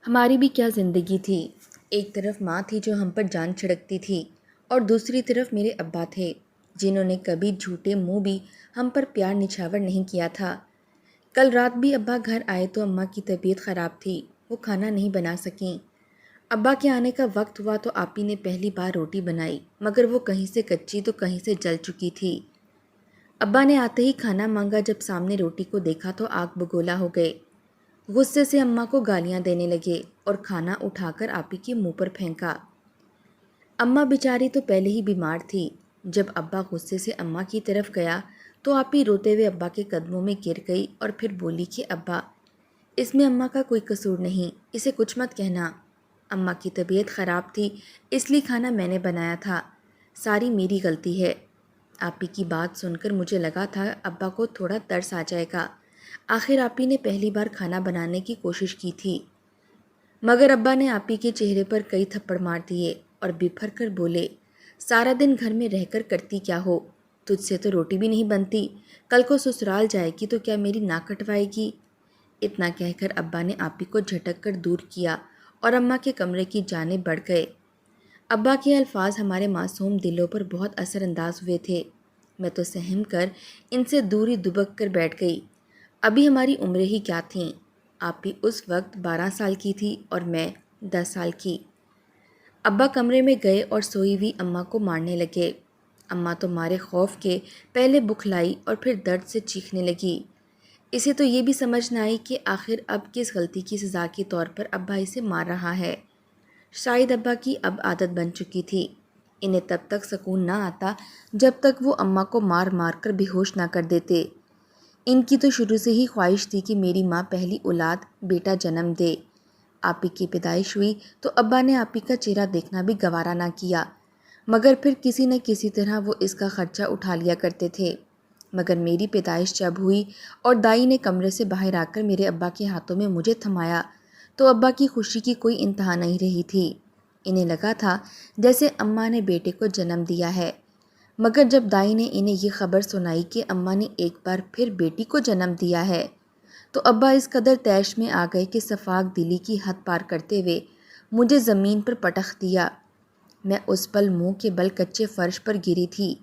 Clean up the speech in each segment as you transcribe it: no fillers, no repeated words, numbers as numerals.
ہماری بھی کیا زندگی تھی۔ ایک طرف ماں تھی جو ہم پر جان چھڑکتی تھی اور دوسری طرف میرے ابا تھے جنہوں نے کبھی جھوٹے منہ بھی ہم پر پیار نچھاور نہیں کیا تھا۔ کل رات بھی ابا گھر آئے تو اماں کی طبیعت خراب تھی، وہ کھانا نہیں بنا سکیں۔ ابا کے آنے کا وقت ہوا تو آپی نے پہلی بار روٹی بنائی، مگر وہ کہیں سے کچی تو کہیں سے جل چکی تھی۔ ابا نے آتے ہی کھانا مانگا، جب سامنے روٹی کو دیکھا تو آگ بگولا ہو گئے۔ غصے سے اماں کو گالیاں دینے لگے اور کھانا اٹھا کر آپی کے منہ پر پھینکا۔ اماں بیچاری تو پہلے ہی بیمار تھی۔ جب ابا غصے سے اماں کی طرف گیا تو آپی روتے ہوئے ابا کے قدموں میں گر گئی اور پھر بولی کہ ابا، اس میں اماں کا کوئی قصور نہیں، اسے کچھ مت کہنا۔ اماں کی طبیعت خراب تھی، اس لیے کھانا میں نے بنایا تھا، ساری میری غلطی ہے۔ آپی کی بات سن کر مجھے لگا تھا ابا کو تھوڑا ترس آ جائے گا، آخر آپی نے پہلی بار کھانا بنانے کی کوشش کی تھی۔ مگر ابا نے آپی کے چہرے پر کئی تھپڑ مار دیے اور بپھر کر بولے، سارا دن گھر میں رہ کر کرتی کیا ہو؟ تجھ سے تو روٹی بھی نہیں بنتی، کل کو سسرال جائے گی تو کیا میری ناک کٹوائے گی؟ اتنا کہہ کر ابا نے آپی کو جھٹک کر دور کیا اور اماں کے کمرے کی جانب بڑھ گئے۔ ابا کے الفاظ ہمارے معصوم دلوں پر بہت اثر انداز ہوئے تھے۔ میں تو سہم کر ان سے دوری دبک کر بیٹھ گئی۔ ابھی ہماری عمریں ہی کیا تھیں؟ آپی اس وقت 12 سال کی تھی اور میں 10 سال کی۔ ابا کمرے میں گئے اور سوئی ہوئی اماں کو مارنے لگے۔ اماں تو مارے خوف کے پہلے بکھلائی اور پھر درد سے چیخنے لگی۔ اسے تو یہ بھی سمجھ نہ آئی کہ آخر اب کس غلطی کی سزا کے طور پر ابا اسے مار رہا ہے۔ شاید ابا کی اب عادت بن چکی تھی۔ انہیں تب تک سکون نہ آتا جب تک وہ اماں کو مار مار کر بے ہوش نہ کر دیتے۔ ان کی تو شروع سے ہی خواہش تھی کہ میری ماں پہلی اولاد بیٹا جنم دے۔ آپی کی پیدائش ہوئی تو ابا نے آپی کا چہرہ دیکھنا بھی گوارا نہ کیا، مگر پھر کسی نہ کسی طرح وہ اس کا خرچہ اٹھا لیا کرتے تھے۔ مگر میری پیدائش جب ہوئی اور دائی نے کمرے سے باہر آ کر میرے ابا کے ہاتھوں میں مجھے تھمایا تو ابا کی خوشی کی کوئی انتہا نہیں رہی تھی۔ انہیں لگا تھا جیسے اماں نے بیٹے کو جنم دیا ہے۔ مگر جب دائی نے انہیں یہ خبر سنائی کہ اماں نے ایک بار پھر بیٹی کو جنم دیا ہے تو ابا اس قدر طیش میں آ گئے کہ صفاق دلی کی حد پار کرتے ہوئے مجھے زمین پر پٹخ دیا۔ میں اس پل منہ کے بل کچے فرش پر گری تھی۔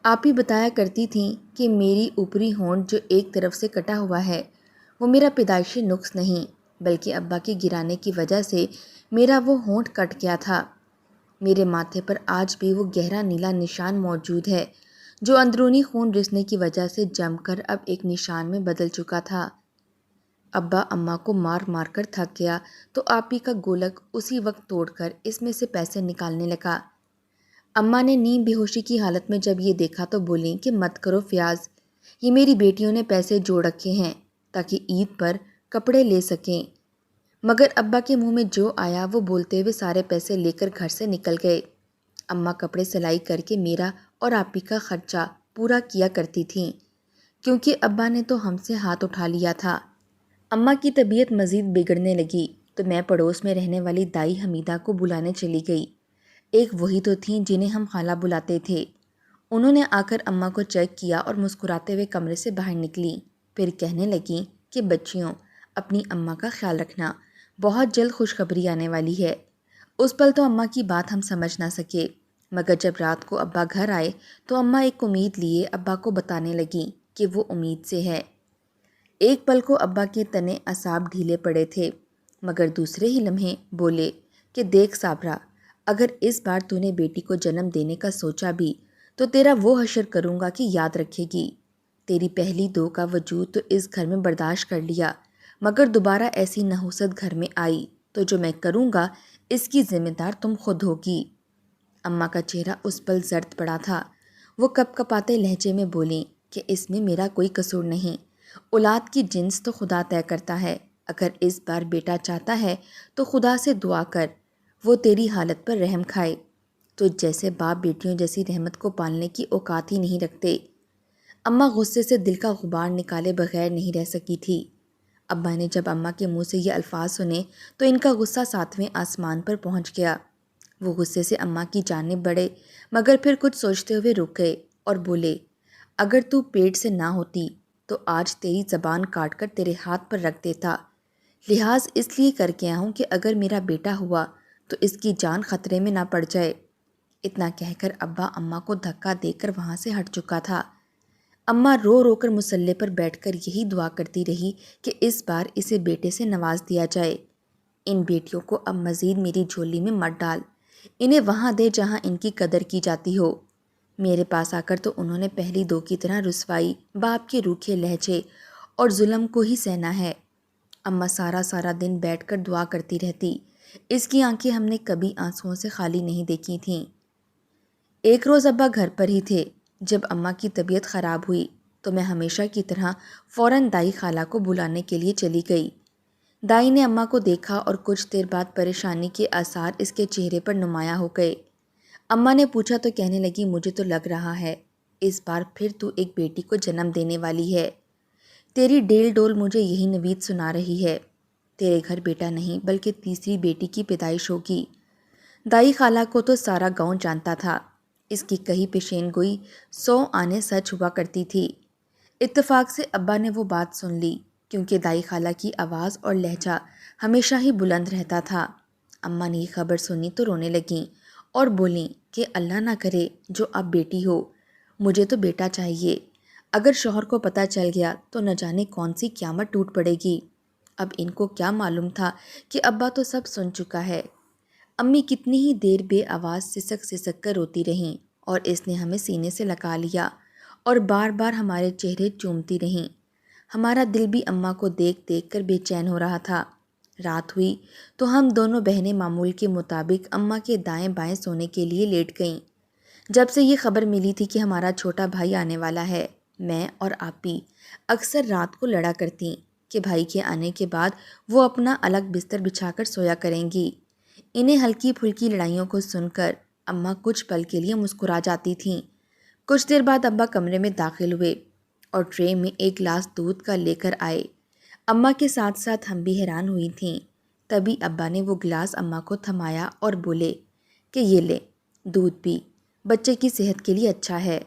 آپی بتایا کرتی تھیں کہ میری اوپری ہونٹ جو ایک طرف سے کٹا ہوا ہے وہ میرا پیدائشی نقص نہیں، بلکہ ابا کے گرانے کی وجہ سے میرا وہ ہونٹ کٹ گیا تھا۔ میرے ماتھے پر آج بھی وہ گہرا نیلا نشان موجود ہے جو اندرونی خون رسنے کی وجہ سے جم کر اب ایک نشان میں بدل چکا تھا۔ ابا اماں کو مار مار کر تھک گیا تو آپی کا گولک اسی وقت توڑ کر اس میں سے پیسے نکالنے لگا۔ اماں نے نیم بے ہوشی کی حالت میں جب یہ دیکھا تو بولیں کہ مت کرو فیاض، یہ میری بیٹیوں نے پیسے جوڑ رکھے ہیں تاکہ عید پر کپڑے لے سکیں۔ مگر ابا کے منہ میں جو آیا وہ بولتے ہوئے سارے پیسے لے کر گھر سے نکل گئے۔ اماں کپڑے سلائی کر کے میرا اور آپی کا خرچہ پورا کیا کرتی تھیں، کیونکہ ابا نے تو ہم سے ہاتھ اٹھا لیا تھا۔ اماں کی طبیعت مزید بگڑنے لگی تو میں پڑوس میں رہنے والی دائی حمیدہ کو بلانے چلی گئی۔ ایک وہی تو تھیں جنہیں ہم خالہ بلاتے تھے۔ انہوں نے آ کر اماں کو چیک کیا اور مسکراتے ہوئے کمرے سے باہر نکلیں، پھر کہنے لگیں کہ بچیوں، اپنی اماں کا خیال رکھنا، بہت جلد خوشخبری آنے والی ہے۔ اس پل تو اماں کی بات ہم سمجھ نہ سکے، مگر جب رات کو ابا گھر آئے تو اماں ایک امید لیے ابا کو بتانے لگیں کہ وہ امید سے ہے۔ ایک پل کو ابا کے تنے اعصاب ڈھیلے پڑے تھے، مگر دوسرے ہی لمحے بولے کہ دیکھ صابرہ، اگر اس بار تو نے بیٹی کو جنم دینے کا سوچا بھی تو تیرا وہ حشر کروں گا کہ یاد رکھے گی۔ تیری پہلی دو کا وجود تو اس گھر میں برداشت کر لیا، مگر دوبارہ ایسی نحوست گھر میں آئی تو جو میں کروں گا اس کی ذمہ دار تم خود ہوگی۔ اماں کا چہرہ اس پل زرد پڑا تھا۔ وہ کپ کپاتے لہجے میں بولیں کہ اس میں میرا کوئی قصور نہیں، اولاد کی جنس تو خدا طے کرتا ہے، اگر اس بار بیٹا چاہتا ہے تو خدا سے دعا کر وہ تیری حالت پر رحم کھائے۔ تو جیسے باپ بیٹیوں جیسی رحمت کو پالنے کی اوقات ہی نہیں رکھتے۔ اماں غصے سے دل کا غبار نکالے بغیر نہیں رہ سکی تھی۔ ابا نے جب اماں کے منہ سے یہ الفاظ سنے تو ان کا غصہ 7ویں آسمان پر پہنچ گیا۔ وہ غصے سے اماں کی جانب بڑھے، مگر پھر کچھ سوچتے ہوئے رک گئے اور بولے، اگر تو پیٹ سے نہ ہوتی تو آج تیری زبان کاٹ کر تیرے ہاتھ پر رکھ دیتا، لحاظ اس لیے کر کے آؤں کہ اگر میرا بیٹا ہوا تو اس کی جان خطرے میں نہ پڑ جائے۔ اتنا کہہ کر ابا اماں کو دھکا دے کر وہاں سے ہٹ چکا تھا۔ اماں رو رو کر مصلے پر بیٹھ کر یہی دعا کرتی رہی کہ اس بار اسے بیٹے سے نواز دیا جائے۔ ان بیٹیوں کو اب مزید میری جھولی میں مت ڈال، انہیں وہاں دے جہاں ان کی قدر کی جاتی ہو۔ میرے پاس آ کر تو انہوں نے پہلی دو کی طرح رسوائی، باپ کے روکھے لہجے اور ظلم کو ہی سہنا ہے۔ اماں سارا سارا دن بیٹھ کر دعا کرتی رہتی، اس کی آنکھیں ہم نے کبھی آنسوؤں سے خالی نہیں دیکھی تھیں۔ ایک روز ابا گھر پر ہی تھے۔ جب اماں کی طبیعت خراب ہوئی تو میں ہمیشہ کی طرح فوراً دائی خالہ کو بلانے کے لیے چلی گئی۔ دائی نے اماں کو دیکھا اور کچھ دیر بعد پریشانی کے آثار اس کے چہرے پر نمایاں ہو گئے۔ اماں نے پوچھا تو کہنے لگی، مجھے تو لگ رہا ہے اس بار پھر تو ایک بیٹی کو جنم دینے والی ہے۔ تیری ڈیل ڈول مجھے یہی نوید سنا رہی ہے۔ تیرے گھر بیٹا نہیں بلکہ تیسری بیٹی کی پیدائش ہوگی۔ دائی خالہ کو تو سارا گاؤں جانتا تھا، اس کی کہی پیشین گوئی 100 آنے سچ ہوا کرتی تھی۔ اتفاق سے ابا نے وہ بات سن لی، کیونکہ دائی خالہ کی آواز اور لہجہ ہمیشہ ہی بلند رہتا تھا۔ اماں نے یہ خبر سنی تو رونے لگیں اور بولیں کہ اللہ نہ کرے جو اب بیٹی ہو، مجھے تو بیٹا چاہیے۔ اگر شوہر کو پتہ چل گیا تو نہ جانے کون سی قیامت ٹوٹ پڑے گی۔ اب ان کو کیا معلوم تھا کہ ابا تو سب سن چکا ہے۔ امی کتنی ہی دیر بے آواز سسک سسک کر روتی رہیں اور اس نے ہمیں سینے سے لگا لیا اور بار بار ہمارے چہرے چومتی رہیں۔ ہمارا دل بھی اماں کو دیکھ دیکھ کر بے چین ہو رہا تھا۔ رات ہوئی تو ہم دونوں بہنیں معمول کے مطابق اماں کے دائیں بائیں سونے کے لیے لیٹ گئیں۔ جب سے یہ خبر ملی تھی کہ ہمارا چھوٹا بھائی آنے والا ہے، میں اور آپی اکثر رات کو لڑا کرتیں کہ بھائی کے آنے کے بعد وہ اپنا الگ بستر بچھا کر سویا کریں گی۔ انہیں ہلکی پھلکی لڑائیوں کو سن کر اماں کچھ پل کے لیے مسکرا جاتی تھیں۔ کچھ دیر بعد ابا کمرے میں داخل ہوئے اور ٹرے میں ایک گلاس دودھ کا لے کر آئے۔ اماں کے ساتھ ساتھ ہم بھی حیران ہوئی تھیں۔ تبھی ابا نے وہ گلاس اماں کو تھمایا اور بولے کہ یہ لے، دودھ پی، بچے کی صحت کے لیے اچھا ہے۔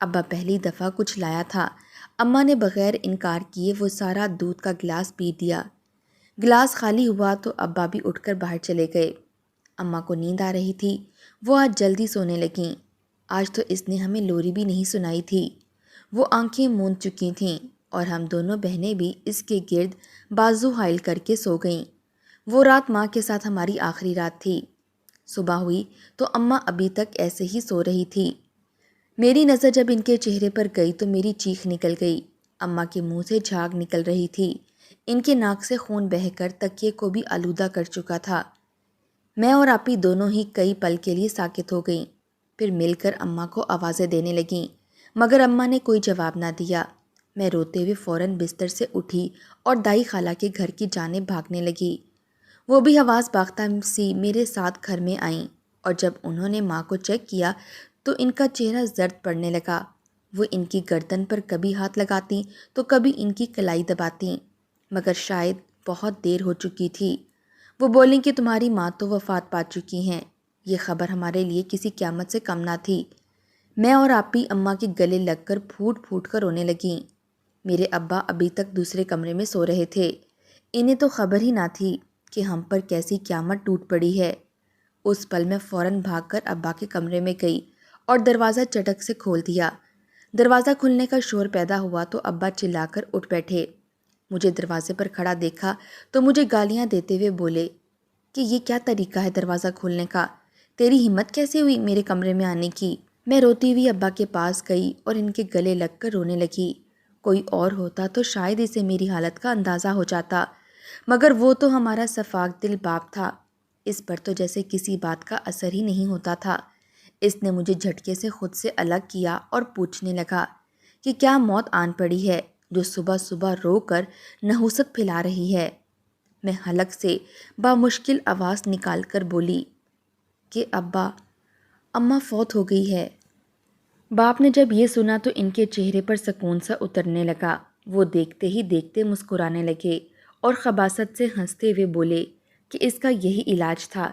ابا پہلی دفعہ کچھ لایا تھا، اماں نے بغیر انکار کیے وہ سارا دودھ کا گلاس پی دیا۔ گلاس خالی ہوا تو ابا بھی اٹھ کر باہر چلے گئے۔ اماں کو نیند آ رہی تھی، وہ آج جلدی سونے لگیں۔ آج تو اس نے ہمیں لوری بھی نہیں سنائی تھی۔ وہ آنکھیں موند چکی تھیں اور ہم دونوں بہنیں بھی اس کے گرد بازو حائل کر کے سو گئیں۔ وہ رات ماں کے ساتھ ہماری آخری رات تھی۔ صبح ہوئی تو اماں ابھی تک ایسے ہی سو رہی تھی۔ میری نظر جب ان کے چہرے پر گئی تو میری چیخ نکل گئی۔ اماں کے منہ سے جھاگ نکل رہی تھی، ان کے ناک سے خون بہہ کر تکیے کو بھی آلودہ کر چکا تھا۔ میں اور آپی دونوں ہی کئی پل کے لیے ساکت ہو گئیں، پھر مل کر اماں کو آوازیں دینے لگیں، مگر اماں نے کوئی جواب نہ دیا۔ میں روتے ہوئے فوراً بستر سے اٹھی اور دائی خالہ کے گھر کی جانب بھاگنے لگی۔ وہ بھی حواس باختہ سی میرے ساتھ گھر میں آئیں اور جب انہوں نے ماں کو چیک کیا تو ان کا چہرہ زرد پڑنے لگا۔ وہ ان کی گردن پر کبھی ہاتھ لگاتیں تو کبھی ان کی کلائی دباتیں، مگر شاید بہت دیر ہو چکی تھی۔ وہ بولیں کہ تمہاری ماں تو وفات پا چکی ہیں، یہ خبر ہمارے لیے کسی قیامت سے کم نہ تھی۔ میں اور آپی اماں کے گلے لگ کر پھوٹ پھوٹ کر رونے لگیں۔ میرے ابا ابھی تک دوسرے کمرے میں سو رہے تھے، انہیں تو خبر ہی نہ تھی کہ ہم پر کیسی قیامت ٹوٹ پڑی ہے۔ اس پل میں فوراً بھاگ کر ابا کے کمرے میں گئی اور دروازہ چٹک سے کھول دیا۔ دروازہ کھلنے کا شور پیدا ہوا تو ابا چلا کر اٹھ بیٹھے۔ مجھے دروازے پر کھڑا دیکھا تو مجھے گالیاں دیتے ہوئے بولے کہ یہ کیا طریقہ ہے دروازہ کھولنے کا، تیری ہمت کیسے ہوئی میرے کمرے میں آنے کی۔ میں روتی ہوئی ابا کے پاس گئی اور ان کے گلے لگ کر رونے لگی۔ کوئی اور ہوتا تو شاید اسے میری حالت کا اندازہ ہو جاتا، مگر وہ تو ہمارا صفاک دل باپ تھا، اس پر تو جیسے کسی بات کا اثر ہی نہیں ہوتا تھا۔ اس نے مجھے جھٹکے سے خود سے الگ کیا اور پوچھنے لگا کہ کیا موت آن پڑی ہے جو صبح صبح رو کر نحوست پھیلا رہی ہے۔ میں حلق سے بامشکل آواز نکال کر بولی کہ ابا، اماں فوت ہو گئی ہے۔ باپ نے جب یہ سنا تو ان کے چہرے پر سکون سا اترنے لگا۔ وہ دیکھتے ہی دیکھتے مسکرانے لگے اور خباثت سے ہنستے ہوئے بولے کہ اس کا یہی علاج تھا،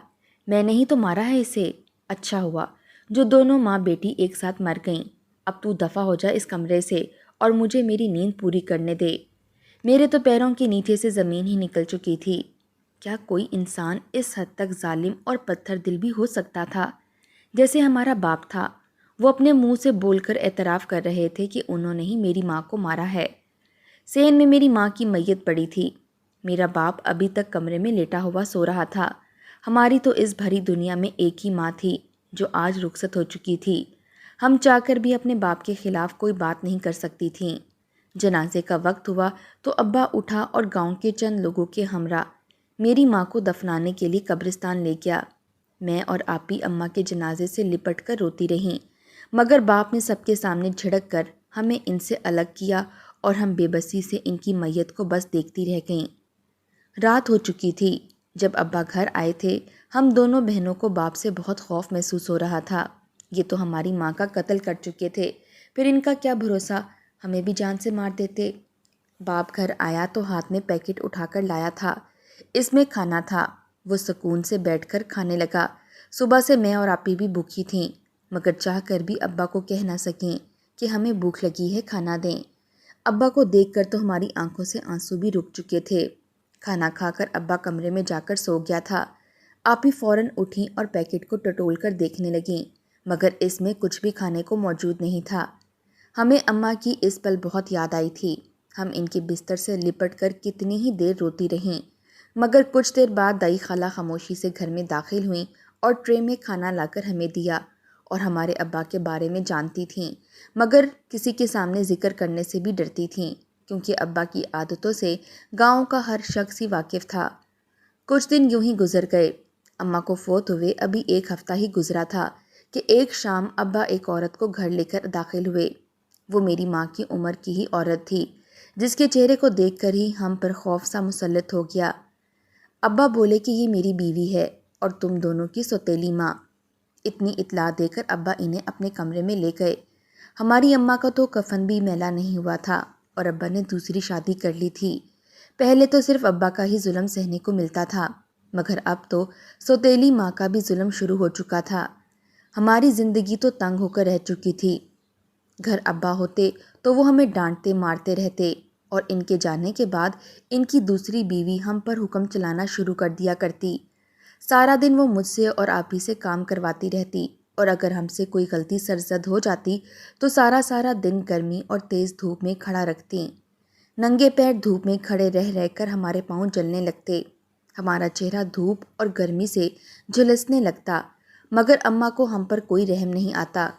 میں نے ہی تو مارا ہے اسے۔ اچھا ہوا جو دونوں ماں بیٹی ایک ساتھ مر گئیں۔ اب تو دفع ہو جا اس کمرے سے اور مجھے میری نیند پوری کرنے دے۔ میرے تو پیروں کے نیچے سے زمین ہی نکل چکی تھی۔ کیا کوئی انسان اس حد تک ظالم اور پتھر دل بھی ہو سکتا تھا؟ جیسے ہمارا باپ تھا، وہ اپنے منہ سے بول کر اعتراف کر رہے تھے کہ انہوں نے ہی میری ماں کو مارا ہے۔ صحن میں میری ماں کی میت پڑی تھی، میرا باپ ابھی تک کمرے میں لیٹا ہوا سو رہا تھا۔ ہماری تو اس بھری دنیا میں ایک ہی ماں تھی جو آج رخصت ہو چکی تھی۔ ہم چاہ کر بھی اپنے باپ کے خلاف کوئی بات نہیں کر سکتی تھیں۔ جنازے کا وقت ہوا تو ابا اٹھا اور گاؤں کے چند لوگوں کے ہمراہ میری ماں کو دفنانے کے لیے قبرستان لے گیا۔ میں اور آپی اماں کے جنازے سے لپٹ کر روتی رہیں، مگر باپ نے سب کے سامنے جھڑک کر ہمیں ان سے الگ کیا اور ہم بے بسی سے ان کی میت کو بس دیکھتی رہ گئیں۔ رات ہو چکی تھی۔ جب ابا گھر آئے تھے، ہم دونوں بہنوں کو باپ سے بہت خوف محسوس ہو رہا تھا۔ یہ تو ہماری ماں کا قتل کر چکے تھے، پھر ان کا کیا بھروسہ، ہمیں بھی جان سے مار دیتے۔ باپ گھر آیا تو ہاتھ میں پیکٹ اٹھا کر لایا تھا، اس میں کھانا تھا۔ وہ سکون سے بیٹھ کر کھانے لگا۔ صبح سے میں اور آپی بھی بھوکی تھیں، مگر چاہ کر بھی ابا کو کہہ نہ سکیں کہ ہمیں بھوک لگی ہے، کھانا دیں۔ ابا کو دیکھ کر تو ہماری آنکھوں سے آنسو بھی رک چکے تھے۔ کھانا کھا کر ابا کمرے میں جا کر سو گیا تھا۔ آپی فوراً اٹھیں اور پیکٹ کو ٹٹول کر دیکھنے لگیں، مگر اس میں کچھ بھی کھانے کو موجود نہیں تھا۔ ہمیں اماں کی اس پل بہت یاد آئی تھی۔ ہم ان کے بستر سے لپٹ کر کتنی ہی دیر روتی رہیں، مگر کچھ دیر بعد دائی خالہ خاموشی سے گھر میں داخل ہوئیں اور ٹرے میں کھانا لا کر ہمیں دیا، اور ہمارے ابا کے بارے میں جانتی تھیں، مگر کسی کے سامنے ذکر کرنے سے بھی ڈرتی تھیں، کیونکہ ابا کی عادتوں سے گاؤں کا ہر شخص ہی واقف تھا۔ کچھ دن یوں ہی گزر گئے۔ اماں کو فوت ہوئے ابھی ایک ہفتہ ہی گزرا تھا کہ ایک شام ابا ایک عورت کو گھر لے کر داخل ہوئے۔ وہ میری ماں کی عمر کی ہی عورت تھی، جس کے چہرے کو دیکھ کر ہی ہم پر خوف سا مسلط ہو گیا۔ ابا بولے کہ یہ میری بیوی ہے اور تم دونوں کی سوتیلی ماں۔ اتنی اطلاع دے کر ابا انہیں اپنے کمرے میں لے گئے۔ ہماری اماں کا تو کفن بھی میلا نہیں ہوا تھا اور ابا نے دوسری شادی کر لی تھی۔ پہلے تو صرف ابا کا ہی ظلم سہنے کو ملتا تھا، مگر اب تو سوتیلی ماں کا بھی ظلم شروع ہو چکا تھا۔ ہماری زندگی تو تنگ ہو کر رہ چکی تھی۔ گھر ابا ہوتے تو وہ ہمیں ڈانٹتے مارتے رہتے، اور ان کے جانے کے بعد ان کی دوسری بیوی ہم پر حکم چلانا شروع کر دیا کرتی۔ سارا دن وہ مجھ سے اور آپی سے کام کرواتی رہتی، اور اگر ہم سے کوئی غلطی سرزد ہو جاتی تو سارا دن گرمی اور تیز دھوپ میں کھڑا رکھتی۔ ننگے پیر دھوپ میں کھڑے رہ رہ کر ہمارے پاؤں جلنے لگتے، ہمارا چہرہ دھوپ اور گرمی سے جھلسنے لگتا، مگر اماں کو ہم پر کوئی رحم نہیں آتا۔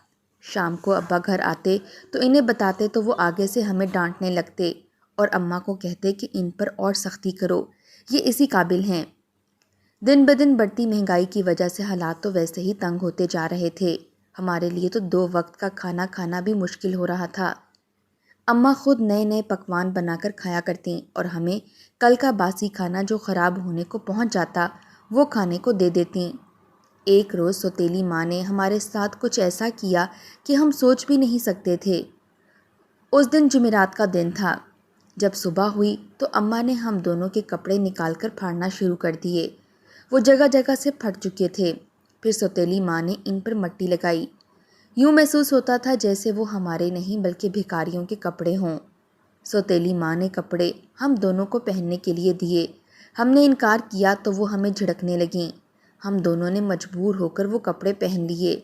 شام کو ابا گھر آتے تو انہیں بتاتے تو وہ آگے سے ہمیں ڈانٹنے لگتے اور اماں کو کہتے کہ ان پر اور سختی کرو، یہ اسی قابل ہیں۔ دن بدن بڑھتی مہنگائی کی وجہ سے حالات تو ویسے ہی تنگ ہوتے جا رہے تھے۔ ہمارے لیے تو 2 وقت کا کھانا کھانا بھی مشکل ہو رہا تھا۔ اماں خود نئے پکوان بنا کر کھایا کرتیں اور ہمیں کل کا باسی کھانا جو خراب ہونے کو پہنچ جاتا وہ کھانے کو دے دیتیں۔ ایک روز سوتیلی ماں نے ہمارے ساتھ کچھ ایسا کیا کہ ہم سوچ بھی نہیں سکتے تھے۔ اس دن جمعرات کا دن تھا۔ جب صبح ہوئی تو اماں نے ہم دونوں کے کپڑے نکال کر پھاڑنا شروع کر دیے۔ وہ جگہ جگہ سے پھٹ چکے تھے۔ پھر سوتیلی ماں نے ان پر مٹی لگائی۔ یوں محسوس ہوتا تھا جیسے وہ ہمارے نہیں بلکہ بھکاریوں کے کپڑے ہوں۔ سوتیلی ماں نے کپڑے ہم دونوں کو پہننے کے لیے دیے۔ ہم نے انکار کیا تو وہ ہمیں جھڑکنے لگیں۔ ہم دونوں نے مجبور ہو کر وہ کپڑے پہن لیے۔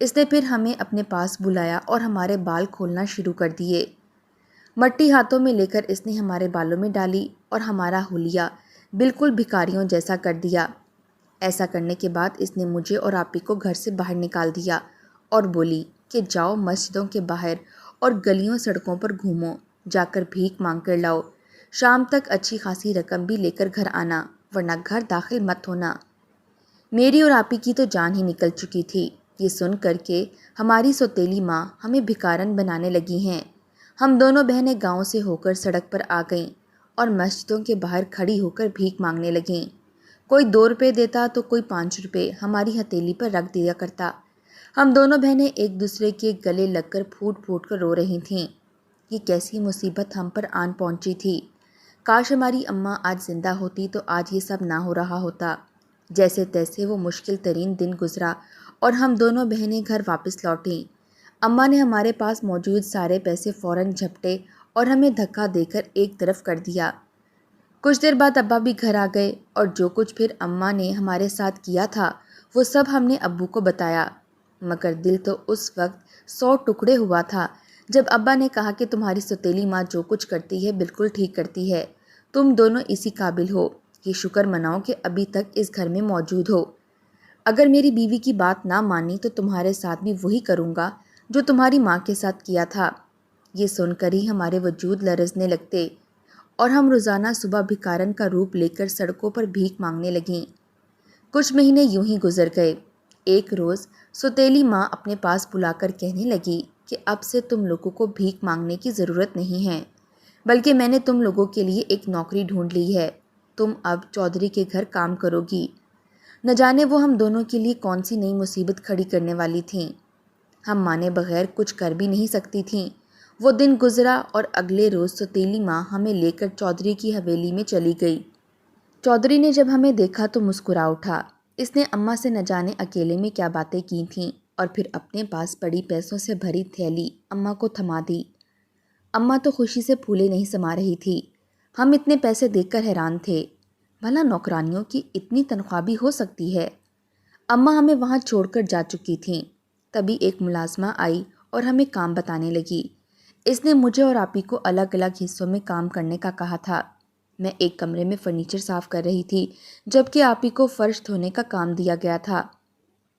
اس نے پھر ہمیں اپنے پاس بلایا اور ہمارے بال کھولنا شروع کر دیے۔ مٹی ہاتھوں میں لے کر اس نے ہمارے بالوں میں ڈالی اور ہمارا حلیہ بالکل بھکاریوں جیسا کر دیا۔ ایسا کرنے کے بعد اس نے مجھے اور آپی کو گھر سے باہر نکال دیا اور بولی کہ جاؤ مسجدوں کے باہر اور گلیوں سڑکوں پر گھومو، جا کر بھیک مانگ کر لاؤ، شام تک اچھی خاصی رقم بھی لے کر گھر آنا، ورنہ گھر داخل مت ہونا۔ میری اور آپی کی تو جان ہی نکل چکی تھی۔ یہ سن کر کہ ہماری سوتیلی ماں ہمیں بھکارن بنانے لگی ہیں، ہم دونوں بہنیں گاؤں سے ہو کر سڑک پر آ گئیں اور مسجدوں کے باہر کھڑی ہو کر بھیک مانگنے لگیں۔ کوئی 2 روپے دیتا تو کوئی 5 روپے ہماری ہتھیلی پر رکھ دیا کرتا۔ ہم دونوں بہنیں ایک دوسرے کے گلے لگ کر پھوٹ پھوٹ کر رو رہی تھیں۔ یہ کیسی مصیبت ہم پر آن پہنچی تھی۔ کاش ہماری اماں آج زندہ ہوتی تو آج یہ سب نہ ہو رہا ہوتا۔ جیسے تیسے وہ مشکل ترین دن گزرا اور ہم دونوں بہنیں گھر واپس لوٹیں۔ اماں نے ہمارے پاس موجود سارے پیسے فوراً جھپٹے اور ہمیں دھکا دے کر ایک طرف کر دیا۔ کچھ دیر بعد ابا بھی گھر آ گئے اور جو کچھ پھر اماں نے ہمارے ساتھ کیا تھا وہ سب ہم نے ابو کو بتایا، مگر دل تو اس وقت 100 ٹکڑے ہوا تھا جب ابا نے کہا کہ تمہاری سوتیلی ماں جو کچھ کرتی ہے بالکل ٹھیک کرتی ہے، تم دونوں اسی قابل ہو کہ شکر مناؤ کہ ابھی تک اس گھر میں موجود ہو۔ اگر میری بیوی کی بات نہ مانی تو تمہارے ساتھ بھی وہی کروں گا جو تمہاری ماں کے ساتھ کیا تھا۔ یہ سن کر ہی ہمارے وجود لرزنے لگتے اور ہم روزانہ صبح بھکارن کا روپ لے کر سڑکوں پر بھیک مانگنے لگیں۔ کچھ مہینے یوں ہی گزر گئے۔ ایک روز سوتیلی ماں اپنے پاس بلا کر کہنے لگی کہ اب سے تم لوگوں کو بھیک مانگنے کی ضرورت نہیں ہے، بلکہ میں نے تم لوگوں کے لیے ایک نوکری ڈھونڈ لی ہے، تم اب چودھری کے گھر کام کرو گی۔ نہ جانے وہ ہم دونوں کے لیے کون سی نئی مصیبت کھڑی کرنے والی تھیں۔ ہم مانے بغیر کچھ کر بھی نہیں سکتی تھیں۔ وہ دن گزرا اور اگلے روز سوتیلی ماں ہمیں لے کر چودھری کی حویلی میں چلی گئی۔ چودھری نے جب ہمیں دیکھا تو مسکرا اٹھا۔ اس نے اماں سے نہ جانے اکیلے میں کیا باتیں کی تھیں اور پھر اپنے پاس پڑی پیسوں سے بھری تھیلی اماں کو تھما دی۔ اماں تو خوشی سے پھولے نہیں سما رہی تھی۔ ہم اتنے پیسے دیکھ کر حیران تھے، بھلا نوکرانیوں کی اتنی تنخواہ بھی ہو سکتی ہے۔ اماں ہمیں وہاں چھوڑ کر جا چکی تھیں۔ تبھی ایک ملازمہ آئی اور ہمیں کام بتانے لگی۔ اس نے مجھے اور آپی کو الگ الگ حصوں میں کام کرنے کا کہا تھا۔ میں ایک کمرے میں فرنیچر صاف کر رہی تھی جبکہ آپی کو فرش دھونے کا کام دیا گیا تھا۔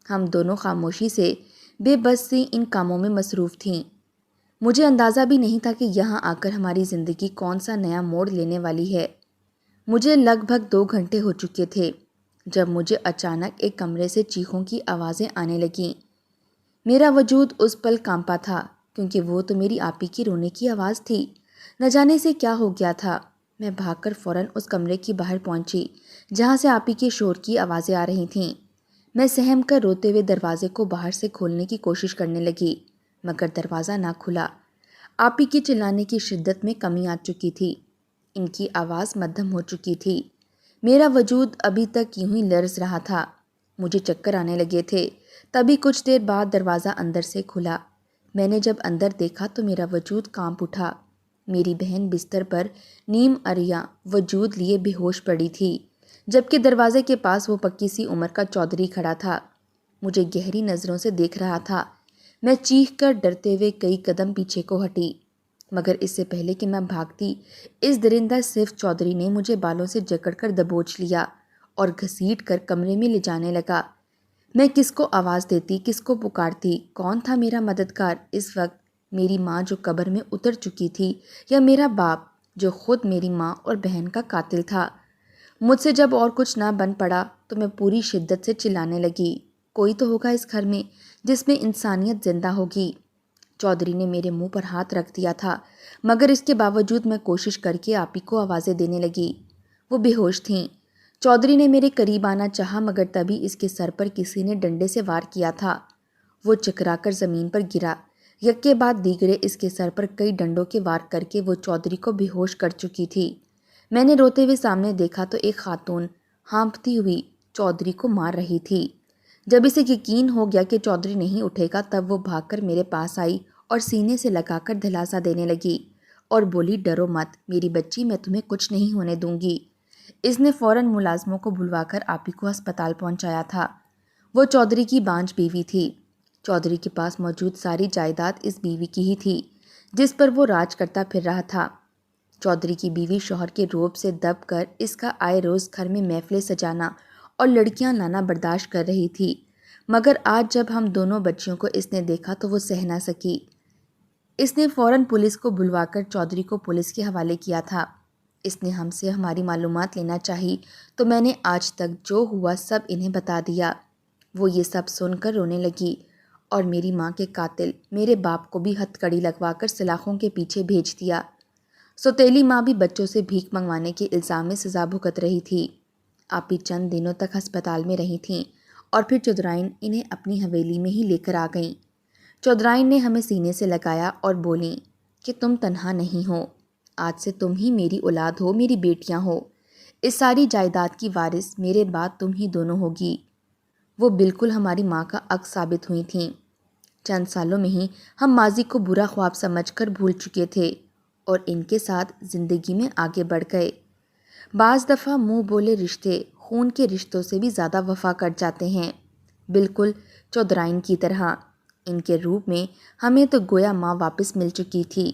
ہم دونوں خاموشی سے بے بس سی ان کاموں میں مصروف تھیں۔ مجھے اندازہ بھی نہیں تھا کہ یہاں آ کر ہماری زندگی کون سا نیا موڑ لینے والی ہے۔ مجھے لگ بھگ 2 گھنٹے ہو چکے تھے جب مجھے اچانک ایک کمرے سے چیخوں کی آوازیں آنے لگیں۔ میرا وجود اس پل کانپا تھا کیونکہ وہ تو میری آپی کی رونے کی آواز تھی۔ نہ جانے سے کیا ہو گیا تھا۔ میں بھاگ کر فوراً اس کمرے کی باہر پہنچی جہاں سے آپی کے شور کی آوازیں آ رہی تھیں۔ میں سہم کر روتے ہوئے دروازے کو باہر سے کھولنے کی کوشش کرنے لگی، مگر دروازہ نہ کھلا۔ آپی کے چلانے کی شدت میں کمی آ چکی تھی۔ ان کی آواز مدھم ہو چکی تھی۔ میرا وجود ابھی تک یوں ہی لرز رہا تھا۔ مجھے چکر آنے لگے تھے۔ تبھی کچھ دیر بعد دروازہ اندر سے کھلا۔ میں نے جب اندر دیکھا تو میرا وجود کانپ اٹھا۔ میری بہن بستر پر نیم عریاں وجود لیے بے ہوش پڑی تھی، جبکہ دروازے کے پاس وہ پکی سی عمر کا چودھری کھڑا تھا، مجھے گہری نظروں سے دیکھ رہا تھا۔ میں چیخ کر ڈرتے ہوئے کئی قدم پیچھے کو ہٹی، مگر اس سے پہلے کہ میں بھاگتی، اس درندہ صرف چودھری نے مجھے بالوں سے جکڑ کر دبوچ لیا اور گھسیٹ کر کمرے میں لے جانے لگا۔ میں کس کو آواز دیتی، کس کو پکارتی، کون تھا میرا مددگار اس وقت؟ میری ماں جو قبر میں اتر چکی تھی یا میرا باپ جو خود میری ماں اور بہن کا قاتل تھا؟ مجھ سے جب اور کچھ نہ بن پڑا تو میں پوری شدت سے چلانے لگی، کوئی تو ہوگا اس گھر میں جس میں انسانیت زندہ ہوگی۔ چودھری نے میرے منہ پر ہاتھ رکھ دیا تھا، مگر اس کے باوجود میں کوشش کر کے آپی کو آوازیں دینے لگی۔ وہ بے ہوش تھیں۔ چودھری نے میرے قریب آنا چاہا مگر تبھی اس کے سر پر کسی نے ڈنڈے سے وار کیا تھا۔ وہ چکرا کر زمین پر گرا۔ یکے بعد دیگرے اس کے سر پر کئی ڈنڈوں کے وار کر کے وہ چودھری کو بے ہوش کر چکی تھی۔ میں نے روتے ہوئے سامنے دیکھا تو ایک خاتون ہانپتی ہوئی چودھری کو مار رہی تھی۔ جب اسے یقین ہو گیا کہ چودھری نہیں اٹھے گا تب وہ بھاگ کر میرے پاس آئی اور سینے سے لگا کر دھلاسا دینے لگی اور بولی، ڈرو مت میری بچی، میں تمہیں کچھ نہیں ہونے دوں گی۔ اس نے فوراً ملازموں کو بلوا کر آپی کو ہسپتال پہنچایا تھا۔ وہ چودھری کی بانجھ بیوی تھی۔ چودھری کے پاس موجود ساری جائیداد اس بیوی کی ہی تھی جس پر وہ راج کرتا پھر رہا تھا۔ چودھری کی بیوی شوہر کے روب سے دب کر اس کا آئے روز گھر میں محفلیں سجانا اور لڑکیاں لانا برداشت کر رہی تھی، مگر آج جب ہم دونوں بچیوں کو اس نے دیکھا تو وہ سہ نہ سکی۔ اس نے فوراً پولیس کو بلوا کر چودھری کو پولیس کے حوالے کیا تھا۔ اس نے ہم سے ہماری معلومات لینا چاہی تو میں نے آج تک جو ہوا سب انہیں بتا دیا۔ وہ یہ سب سن کر رونے لگی اور میری ماں کے قاتل میرے باپ کو بھی ہتھکڑی لگوا کر سلاخوں کے پیچھے بھیج دیا۔ سوتیلی ماں بھی بچوں سے بھیک منگوانے کے الزام میں سزا بھگت رہی تھی۔ آپی چند دنوں تک ہسپتال میں رہی تھیں اور پھر چودھرائن انہیں اپنی حویلی میں ہی لے کر آ گئیں۔ چودھرائن نے ہمیں سینے سے لگایا اور بولیں کہ تم تنہا نہیں ہو، آج سے تم ہی میری اولاد ہو، میری بیٹیاں ہو، اس ساری جائیداد کی وارث میرے بعد تم ہی دونوں ہوگی۔ وہ بالکل ہماری ماں کا عکس ثابت ہوئی تھیں۔ چند سالوں میں ہی ہم ماضی کو برا خواب سمجھ کر بھول چکے تھے اور ان کے ساتھ زندگی میں آگے بڑھ گئے۔ بعض دفعہ منہ بولے رشتے خون کے رشتوں سے بھی زیادہ وفا کر جاتے ہیں، بالکل چودرائن کی طرح۔ ان کے روپ میں ہمیں تو گویا ماں واپس مل چکی تھی،